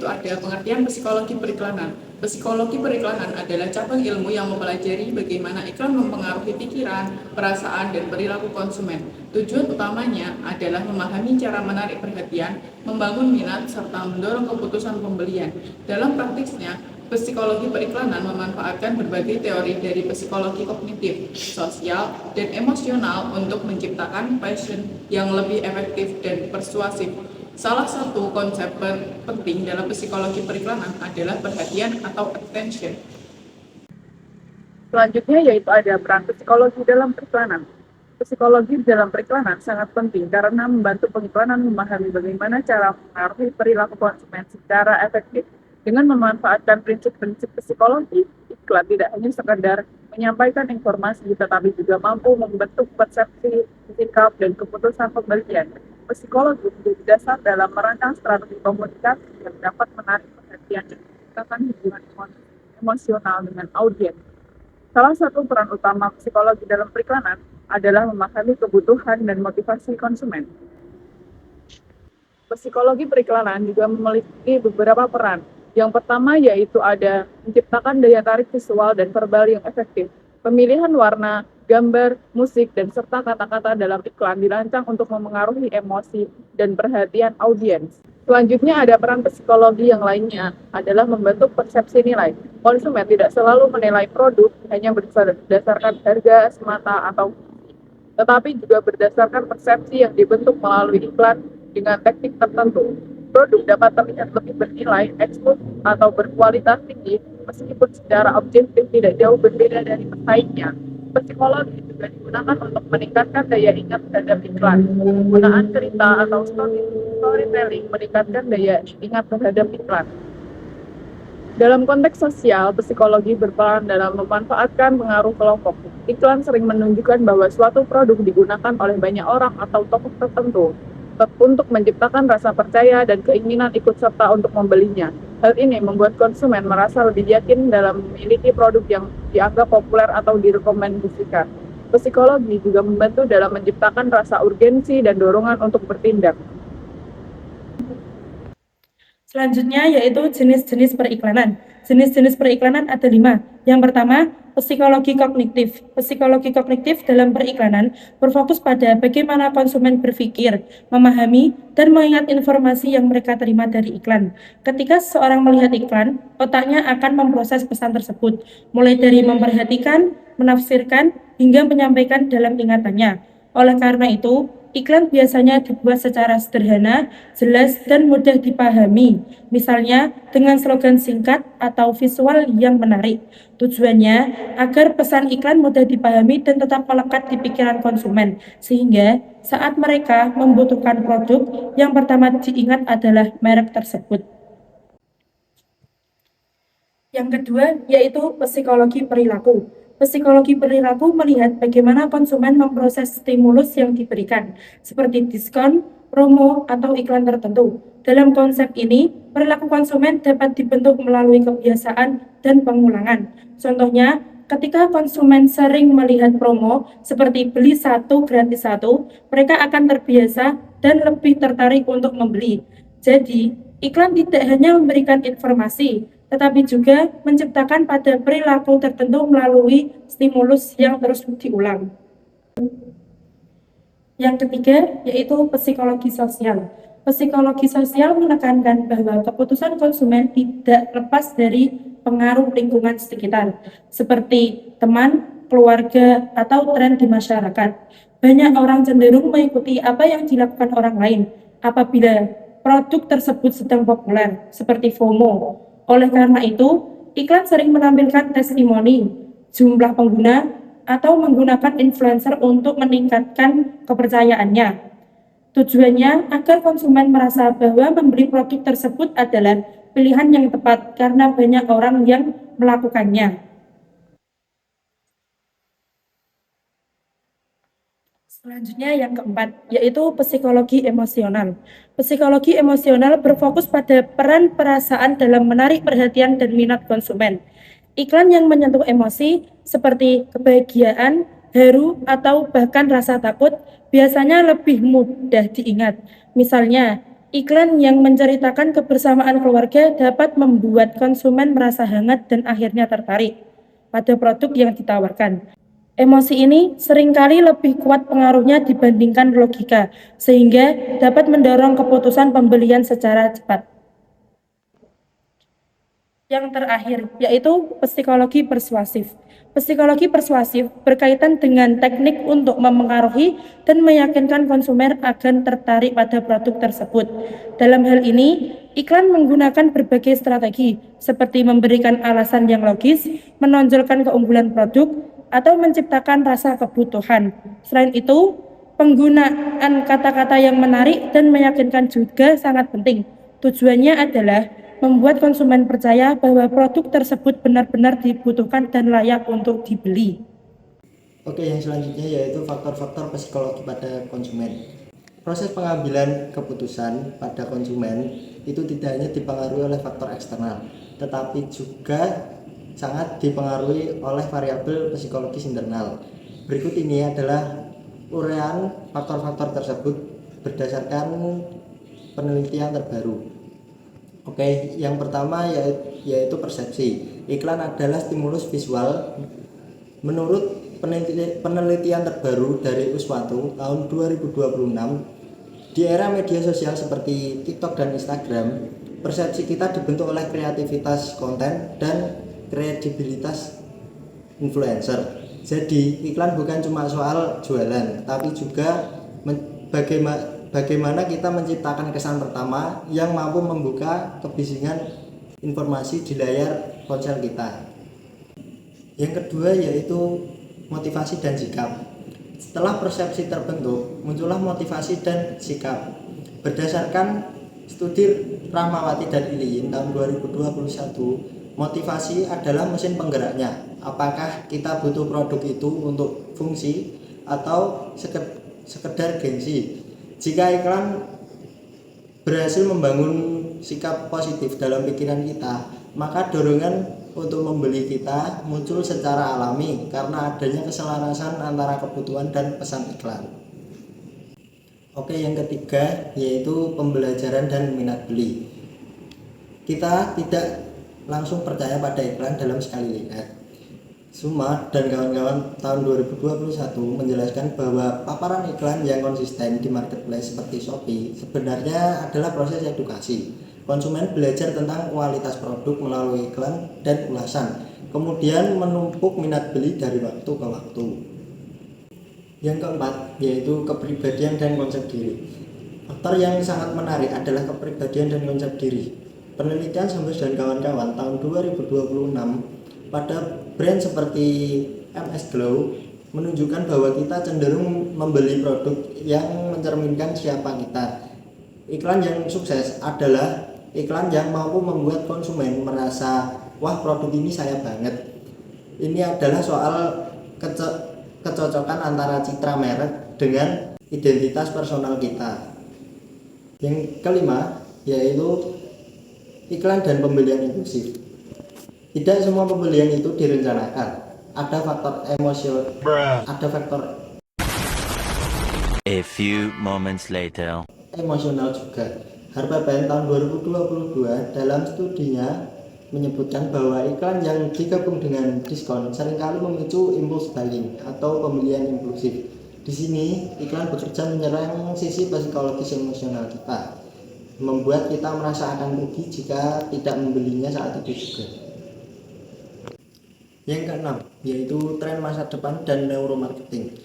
yaitu ada pengertian psikologi periklanan. Psikologi periklanan adalah cabang ilmu yang mempelajari bagaimana iklan mempengaruhi pikiran, perasaan, dan perilaku konsumen. Tujuan utamanya adalah memahami cara menarik perhatian, membangun minat, serta mendorong keputusan pembelian. Dalam praktiknya, psikologi periklanan memanfaatkan berbagai teori dari psikologi kognitif, sosial, dan emosional untuk menciptakan passion yang lebih efektif dan persuasif. Salah satu konsep penting dalam psikologi periklanan adalah perhatian atau attention. Selanjutnya yaitu ada peran psikologi dalam periklanan. Psikologi dalam periklanan sangat penting karena membantu pengiklanan memahami bagaimana cara mempengaruhi perilaku konsumen secara efektif. Dengan memanfaatkan prinsip-prinsip psikologi, iklan tidak hanya sekedar menyampaikan informasi, tetapi juga mampu membentuk persepsi, sikap, dan keputusan pembelian. Psikologi menjadi dasar dalam merancang strategi komunikasi yang dapat menarik perhatian dan menciptakan hubungan emosional dengan audiens. Salah satu peran utama psikologi dalam periklanan adalah memahami kebutuhan dan motivasi konsumen. Psikologi periklanan juga memiliki beberapa peran. Yang pertama yaitu ada menciptakan daya tarik visual dan verbal yang efektif. Pemilihan warna, gambar, musik, dan serta kata-kata dalam iklan dirancang untuk memengaruhi emosi dan perhatian audiens. Selanjutnya ada peran psikologi yang lainnya adalah membentuk persepsi nilai. Konsumen tidak selalu menilai produk hanya berdasarkan harga semata tetapi juga berdasarkan persepsi yang dibentuk melalui iklan dengan teknik tertentu. Produk dapat terlihat lebih bernilai, eksklusif, atau berkualitas tinggi, meskipun secara objektif tidak jauh berbeda dari pesaingnya. Psikologi juga digunakan untuk meningkatkan daya ingat terhadap iklan. Penggunaan cerita atau storytelling meningkatkan daya ingat terhadap iklan. Dalam konteks sosial, psikologi berperan dalam memanfaatkan pengaruh kelompok. Iklan sering menunjukkan bahwa suatu produk digunakan oleh banyak orang atau tokoh tertentu untuk menciptakan rasa percaya dan keinginan ikut serta untuk membelinya. Hal ini membuat konsumen merasa lebih yakin dalam memiliki produk yang dianggap populer atau direkomendasikan. Psikologi juga membantu dalam menciptakan rasa urgensi dan dorongan untuk bertindak. Selanjutnya yaitu jenis-jenis periklanan. Jenis-jenis periklanan ada 5. Yang pertama, psikologi kognitif. Psikologi kognitif dalam periklanan berfokus pada bagaimana konsumen berpikir, memahami, dan mengingat informasi yang mereka terima dari iklan. Ketika seseorang melihat iklan, otaknya akan memproses pesan tersebut, mulai dari memperhatikan, menafsirkan, hingga menyampaikan dalam ingatannya. Oleh karena itu, iklan biasanya dibuat secara sederhana, jelas, dan mudah dipahami. Misalnya, dengan slogan singkat atau visual yang menarik. Tujuannya agar pesan iklan mudah dipahami dan tetap melekat di pikiran konsumen, sehingga saat mereka membutuhkan produk, yang pertama diingat adalah merek tersebut. Yang kedua, yaitu psikologi perilaku. Psikologi perilaku melihat bagaimana konsumen memproses stimulus yang diberikan, seperti diskon, promo, atau iklan tertentu. Dalam konsep ini, perilaku konsumen dapat dibentuk melalui kebiasaan dan pengulangan. Contohnya, ketika konsumen sering melihat promo, seperti beli 1 gratis 1, mereka akan terbiasa dan lebih tertarik untuk membeli. Jadi, iklan tidak hanya memberikan informasi, tetapi juga menciptakan pada perilaku tertentu melalui stimulus yang terus diulang. Yang ketiga, yaitu psikologi sosial. Psikologi sosial menekankan bahwa keputusan konsumen tidak lepas dari pengaruh lingkungan sekitar, seperti teman, keluarga, atau tren di masyarakat. Banyak orang cenderung mengikuti apa yang dilakukan orang lain apabila produk tersebut sedang populer, seperti FOMO. Oleh karena itu, iklan sering menampilkan testimoni, jumlah pengguna, atau menggunakan influencer untuk meningkatkan kepercayaannya. Tujuannya agar konsumen merasa bahwa membeli produk tersebut adalah pilihan yang tepat karena banyak orang yang melakukannya. Selanjutnya yang keempat, yaitu psikologi emosional. Psikologi emosional berfokus pada peran perasaan dalam menarik perhatian dan minat konsumen. Iklan yang menyentuh emosi seperti kebahagiaan, haru, atau bahkan rasa takut biasanya lebih mudah diingat. Misalnya, Iklan yang menceritakan kebersamaan keluarga dapat membuat konsumen merasa hangat dan akhirnya tertarik pada produk yang ditawarkan. Emosi ini seringkali lebih kuat pengaruhnya dibandingkan logika, sehingga dapat mendorong keputusan pembelian secara cepat. Yang terakhir, yaitu psikologi persuasif. Psikologi persuasif berkaitan dengan teknik untuk memengaruhi dan meyakinkan konsumen agar tertarik pada produk tersebut. Dalam hal ini, iklan menggunakan berbagai strategi, seperti memberikan alasan yang logis, menonjolkan keunggulan produk, atau menciptakan rasa kebutuhan. Selain itu, penggunaan kata-kata yang menarik dan meyakinkan juga sangat penting. Tujuannya adalah membuat konsumen percaya bahwa produk tersebut benar-benar dibutuhkan dan layak untuk dibeli. Oke, yang selanjutnya yaitu faktor-faktor psikologi pada konsumen. Proses pengambilan keputusan pada konsumen itu tidak hanya dipengaruhi oleh faktor eksternal, tetapi juga sangat dipengaruhi oleh variabel psikologis internal. Berikut ini adalah uraian faktor-faktor tersebut berdasarkan penelitian terbaru. Oke, yang pertama yaitu persepsi. Iklan adalah stimulus visual. Menurut penelitian terbaru dari Uswatu tahun 2026, di era media sosial seperti TikTok dan Instagram, persepsi kita dibentuk oleh kreativitas konten dan kredibilitas influencer. Jadi, iklan bukan cuma soal jualan, tapi juga bagaimana kita menciptakan kesan pertama yang mampu membuka kebisingan informasi di layar ponsel kita. Yang kedua yaitu motivasi dan sikap. Setelah persepsi terbentuk, muncullah motivasi dan sikap. Berdasarkan studi Rahmawati dan Iliin tahun 2021, motivasi adalah mesin penggeraknya. Apakah kita butuh produk itu untuk fungsi atau sekedar gengsi? Jika iklan berhasil membangun sikap positif dalam pikiran kita, maka dorongan untuk membeli kita muncul secara alami karena adanya keselarasan antara kebutuhan dan pesan iklan. Oke, yang ketiga yaitu pembelajaran dan minat beli. Kita tidak langsung percaya pada iklan dalam sekali lihat. Suma dan kawan-kawan tahun 2021 menjelaskan bahwa paparan iklan yang konsisten di marketplace seperti Shopee sebenarnya adalah proses edukasi. Konsumen belajar tentang kualitas produk melalui iklan dan ulasan, kemudian menumpuk minat beli dari waktu ke waktu. Yang keempat yaitu kepribadian dan konsep diri. Faktor yang sangat menarik adalah kepribadian dan konsep diri. Penelitian Sambus dan kawan-kawan tahun 2026 pada brand seperti MS Glow menunjukkan bahwa kita cenderung membeli produk yang mencerminkan siapa kita. Iklan yang sukses adalah iklan yang mampu membuat konsumen merasa, wah produk ini saya banget. Ini adalah soal kecocokan antara citra merek dengan identitas personal kita. Yang kelima yaitu iklan dan pembelian impulsif. Tidak semua pembelian itu direncanakan. Ada faktor A few moments later. emosional juga. Harper Band tahun 2022 dalam studinya menyebutkan bahwa iklan yang digabung dengan diskon seringkali memicu impulse buying atau pembelian impulsif. Di sini iklan bekerja menyerang sisi psikologis emosional kita, membuat kita merasa akan rugi jika tidak membelinya saat itu juga. Yang keenam yaitu tren masa depan dan neuromarketing.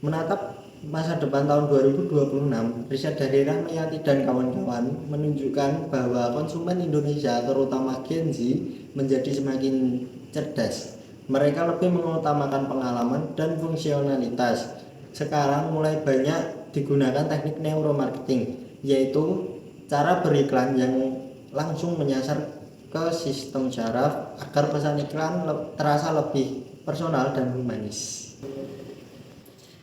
Menatap masa depan tahun 2026, riset dari Rahmayati dan kawan-kawan menunjukkan bahwa konsumen Indonesia terutama Gen Z menjadi semakin cerdas. Mereka lebih mengutamakan pengalaman dan fungsionalitas. Sekarang mulai banyak digunakan teknik neuromarketing, yaitu cara beriklan yang langsung menyasar ke sistem syaraf agar pesan iklan terasa lebih personal dan humanis.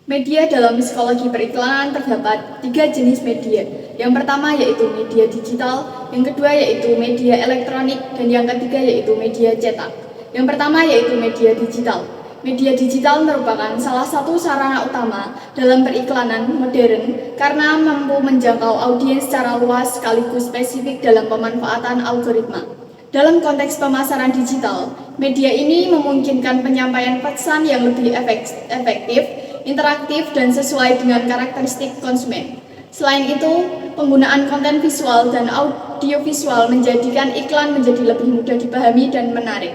Media dalam psikologi periklanan terdapat 3 jenis media. Yang pertama yaitu media digital, yang kedua yaitu media elektronik, dan yang ketiga yaitu media cetak. Yang pertama yaitu media digital. media digital merupakan salah satu sarana utama dalam periklanan modern karena mampu menjangkau audiens secara luas sekaligus spesifik dalam pemanfaatan algoritma. Dalam konteks pemasaran digital, media ini memungkinkan penyampaian pesan yang lebih efektif, interaktif, dan sesuai dengan karakteristik konsumen. Selain itu, penggunaan konten visual dan audiovisual menjadikan iklan menjadi lebih mudah dipahami dan menarik.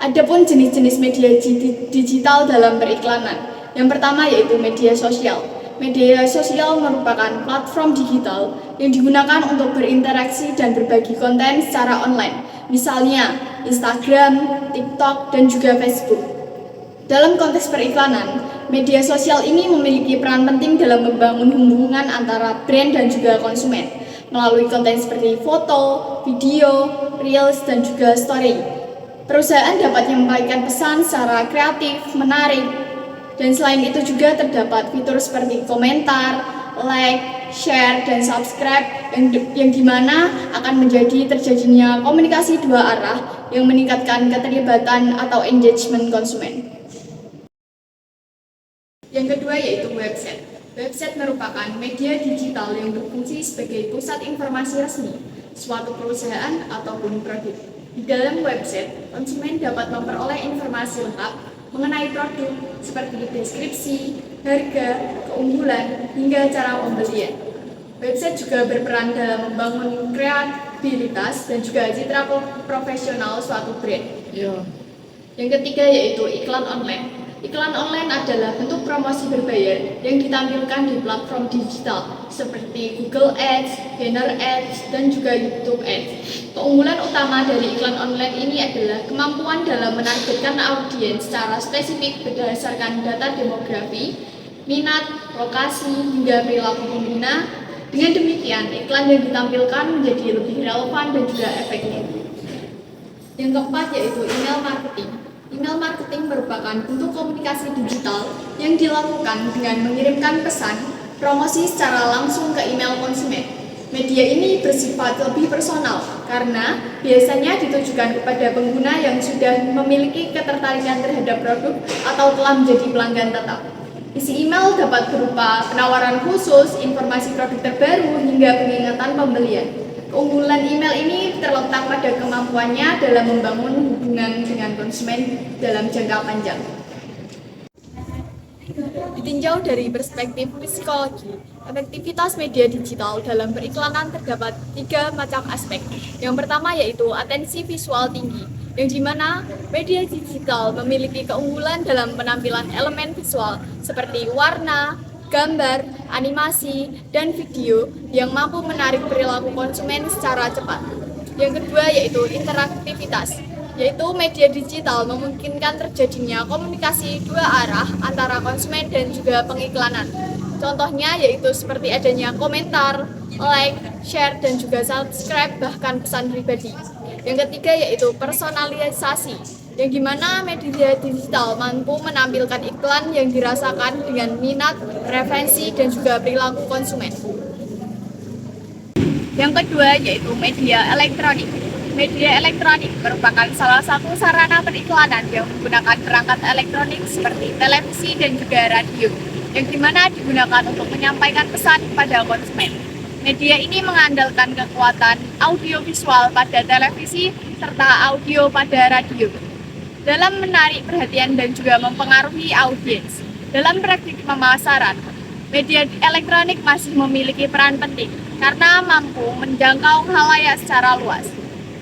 Adapun jenis-jenis media digital dalam periklanan. Yang pertama yaitu media sosial. Media sosial merupakan platform digital yang digunakan untuk berinteraksi dan berbagi konten secara online. Misalnya Instagram, TikTok, dan juga Facebook. Dalam konteks periklanan, media sosial ini memiliki peran penting dalam membangun hubungan antara brand dan juga konsumen melalui konten seperti foto, video, reels, dan juga story. Perusahaan dapat menyampaikan pesan secara kreatif, menarik, dan selain itu juga terdapat fitur seperti komentar, like, share, dan subscribe yang dimana akan menjadi terjadinya komunikasi dua arah yang meningkatkan keterlibatan atau engagement konsumen. Yang kedua yaitu website. Website merupakan media digital yang berfungsi sebagai pusat informasi resmi suatu perusahaan ataupun produk. Di dalam website, konsumen dapat memperoleh informasi lengkap mengenai produk seperti deskripsi, harga, keunggulan, hingga cara pembelian. Website juga berperan dalam membangun kreativitas dan juga citra profesional suatu brand. Yang ketiga yaitu iklan online. Iklan online adalah bentuk promosi berbayar yang ditampilkan di platform digital seperti Google Ads, Banner Ads, dan juga YouTube Ads. Keunggulan utama dari iklan online ini adalah kemampuan dalam menargetkan audiens secara spesifik berdasarkan data demografi, minat, lokasi, hingga perilaku pengguna. Dengan demikian, iklan yang ditampilkan menjadi lebih relevan dan juga efektif. Yang keempat yaitu email marketing. Email marketing merupakan bentuk komunikasi digital yang dilakukan dengan mengirimkan pesan promosi secara langsung ke email konsumen. Media ini bersifat lebih personal karena biasanya ditujukan kepada pengguna yang sudah memiliki ketertarikan terhadap produk atau telah menjadi pelanggan tetap. Isi email dapat berupa penawaran khusus, informasi produk terbaru, hingga pengingatan pembelian. Keunggulan email ini terletak pada kemampuannya dalam membangun hubungan dengan konsumen dalam jangka panjang. Ditinjau dari perspektif psikologi, efektivitas media digital dalam periklanan terdapat 3 macam aspek. Yang pertama yaitu atensi visual tinggi, yang dimana media digital memiliki keunggulan dalam penampilan elemen visual seperti warna, gambar, animasi, dan video yang mampu menarik perilaku konsumen secara cepat. Yang kedua yaitu interaktivitas, yaitu media digital memungkinkan terjadinya komunikasi dua arah antara konsumen dan juga pengiklanan. Contohnya yaitu seperti adanya komentar, like, share, dan juga subscribe, bahkan pesan pribadi. Yang ketiga yaitu personalisasi, yang dimana media digital mampu menampilkan iklan yang dirasakan dengan minat, preferensi, dan juga perilaku konsumen. Yang kedua yaitu media elektronik. Media elektronik merupakan salah satu sarana periklanan yang menggunakan perangkat elektronik seperti televisi dan juga radio, yang dimana digunakan untuk menyampaikan pesan kepada konsumen. Media ini mengandalkan kekuatan audiovisual pada televisi serta audio pada radio dalam menarik perhatian dan juga mempengaruhi audiens. Dalam praktik pemasaran, media elektronik masih memiliki peran penting karena mampu menjangkau khalayak secara luas.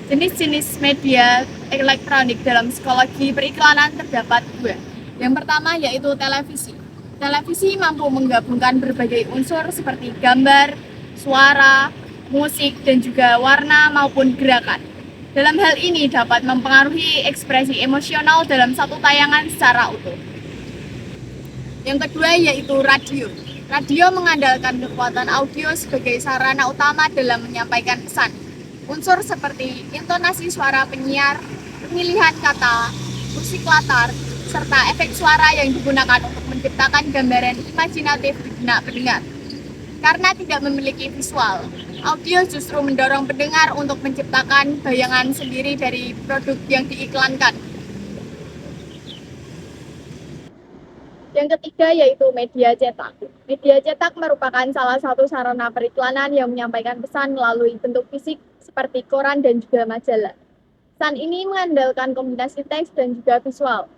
Jenis-jenis media elektronik dalam psikologi periklanan terdapat 2. Yang pertama yaitu televisi. Televisi mampu menggabungkan berbagai unsur seperti gambar, suara, musik, dan juga warna maupun gerakan. Dalam hal ini dapat mempengaruhi ekspresi emosional dalam satu tayangan secara utuh. Yang kedua yaitu radio. Radio mengandalkan kekuatan audio sebagai sarana utama dalam menyampaikan pesan. Unsur seperti intonasi suara penyiar, pemilihan kata, musik latar, serta efek suara yang digunakan untuk menciptakan gambaran imajinatif di benak pendengar. Karena tidak memiliki visual, audio justru mendorong pendengar untuk menciptakan bayangan sendiri dari produk yang diiklankan. Yang ketiga yaitu media cetak. Media cetak merupakan salah satu sarana periklanan yang menyampaikan pesan melalui bentuk fisik seperti koran dan juga majalah. Pesan ini mengandalkan kombinasi teks dan juga visual,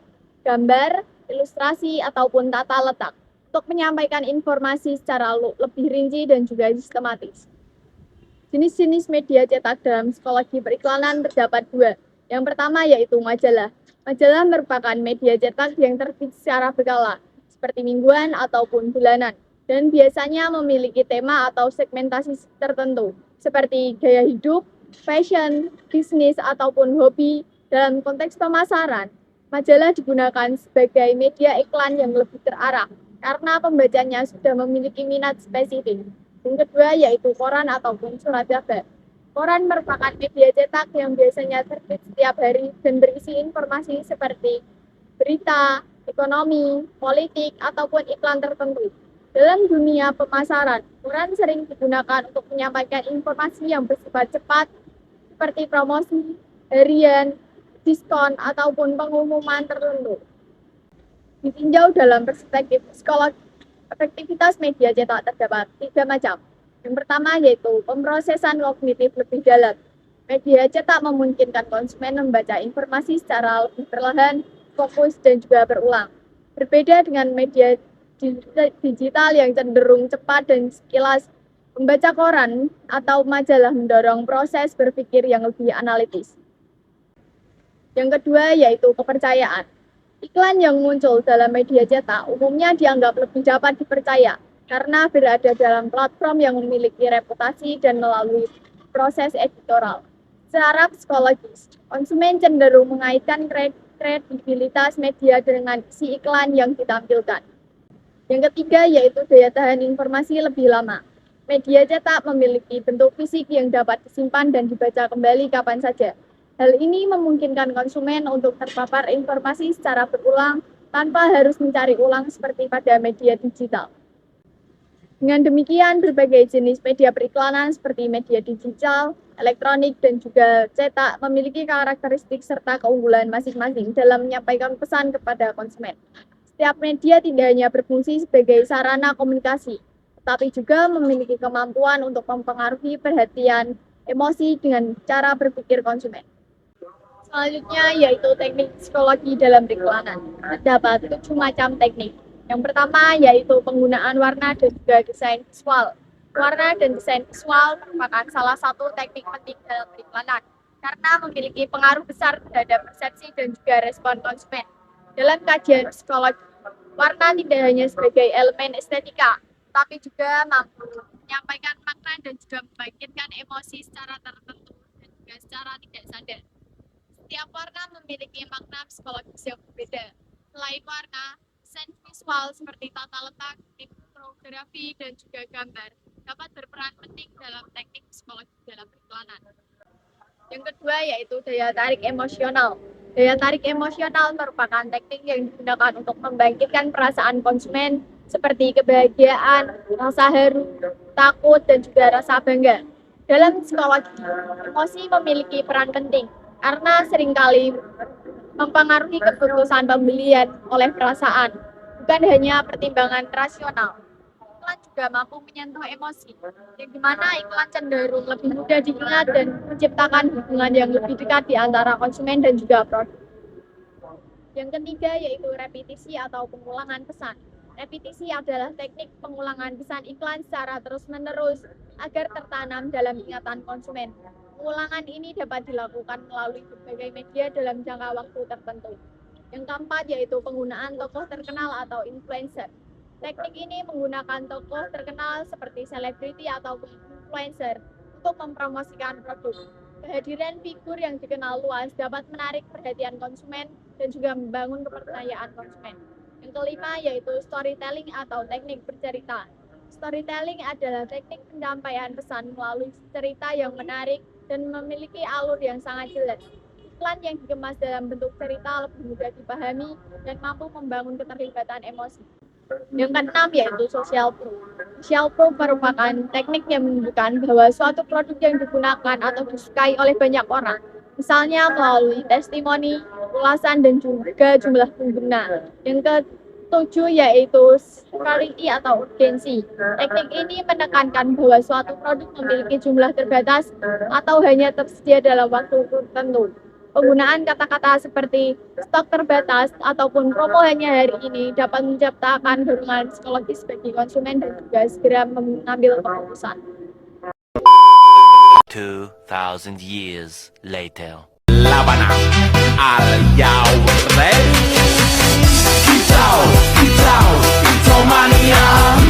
gambar, ilustrasi, ataupun tata letak untuk menyampaikan informasi secara lebih rinci dan juga sistematis. Jenis-jenis media cetak dalam psikologi periklanan terdapat dua. Yang pertama yaitu majalah. Majalah merupakan media cetak yang terbit secara berkala, seperti mingguan ataupun bulanan, dan biasanya memiliki tema atau segmentasi tertentu, seperti gaya hidup, fashion, bisnis, ataupun hobi. Dalam konteks pemasaran, majalah digunakan sebagai media iklan yang lebih terarah, karena pembacanya sudah memiliki minat spesifik. Yang kedua yaitu koran ataupun surat kabar. Koran merupakan media cetak yang biasanya terbit setiap hari dan berisi informasi seperti berita, ekonomi, politik, ataupun iklan tertentu. Dalam dunia pemasaran, koran sering digunakan untuk menyampaikan informasi yang bersifat cepat seperti promosi, harian, diskon, ataupun pengumuman tertentu. Ditinjau dalam perspektif psikologi, efektivitas media cetak terdapat 3 macam. Yang pertama yaitu pemrosesan kognitif lebih dalam. Media cetak memungkinkan konsumen membaca informasi secara lebih perlahan, fokus, dan juga berulang. Berbeda dengan media digital yang cenderung cepat dan sekilas, membaca koran atau majalah mendorong proses berpikir yang lebih analitis. Yang kedua yaitu kepercayaan. Iklan yang muncul dalam media cetak umumnya dianggap lebih dapat dipercaya karena berada dalam platform yang memiliki reputasi dan melalui proses editorial. Secara psikologis, konsumen cenderung mengaitkan kredibilitas media dengan isi iklan yang ditampilkan. Yang ketiga yaitu daya tahan informasi lebih lama. Media cetak memiliki bentuk fisik yang dapat disimpan dan dibaca kembali kapan saja. Hal ini memungkinkan konsumen untuk terpapar informasi secara berulang tanpa harus mencari ulang seperti pada media digital. Dengan demikian, berbagai jenis media periklanan seperti media digital, elektronik, dan juga cetak memiliki karakteristik serta keunggulan masing-masing dalam menyampaikan pesan kepada konsumen. Setiap media tidak hanya berfungsi sebagai sarana komunikasi, tetapi juga memiliki kemampuan untuk mempengaruhi perhatian, emosi dengan cara berpikir konsumen. Selanjutnya yaitu teknik psikologi dalam periklanan. Terdapat 7 macam teknik. Yang pertama yaitu penggunaan warna dan juga desain visual. Warna dan desain visual merupakan salah satu teknik penting dalam periklanan karena memiliki pengaruh besar terhadap persepsi dan juga respon konsumen. Dalam kajian psikologi, warna tidak hanya sebagai elemen estetika, tapi juga mampu menyampaikan makna dan juga membangkitkan emosi secara tertentu dan juga secara tidak sadar. Setiap warna memiliki makna psikologis yang berbeda. Selain warna, desain visual seperti tata letak, tipografi, dan juga gambar dapat berperan penting dalam teknik psikologi dalam periklanan. Yang kedua yaitu daya tarik emosional. Daya tarik emosional merupakan teknik yang digunakan untuk membangkitkan perasaan konsumen seperti kebahagiaan, rasa haru, takut, dan juga rasa bangga. Dalam psikologi, emosi memiliki peran penting karena seringkali mempengaruhi keputusan pembelian oleh perasaan, bukan hanya pertimbangan rasional. Iklan juga mampu menyentuh emosi, yang dimana iklan cenderung lebih mudah diingat dan menciptakan hubungan yang lebih dekat di antara konsumen dan juga produk. Yang ketiga yaitu repetisi atau pengulangan pesan. Repetisi adalah teknik pengulangan pesan iklan secara terus-menerus agar tertanam dalam ingatan konsumen. Pengulangan ini dapat dilakukan melalui berbagai media dalam jangka waktu tertentu. Yang keempat yaitu penggunaan tokoh terkenal atau influencer. Teknik ini menggunakan tokoh terkenal seperti selebriti atau influencer untuk mempromosikan produk. Kehadiran figur yang dikenal luas dapat menarik perhatian konsumen dan juga membangun kepercayaan konsumen. Yang kelima yaitu storytelling atau teknik bercerita. Storytelling adalah teknik penyampaian pesan melalui cerita yang menarik dan memiliki alur yang sangat jelas. Iklan yang dikemas dalam bentuk cerita lebih mudah dipahami dan mampu membangun keterlibatan emosi. Yang keenam yaitu social proof. Social proof merupakan teknik yang menunjukkan bahwa suatu produk yang digunakan atau disukai oleh banyak orang, misalnya melalui testimoni, ulasan, dan juga jumlah pengguna. Yang ketujuh yaitu scarcity atau urgensi. Teknik ini menekankan bahwa suatu produk memiliki jumlah terbatas atau hanya tersedia dalam waktu tertentu. Penggunaan kata-kata seperti stok terbatas ataupun promo hanya hari ini dapat menciptakan dorongan psikologis bagi konsumen dan juga segera mengambil keputusan. 2,000 years later. labanan al yaw rey. Kicau, kicau, kicau mania.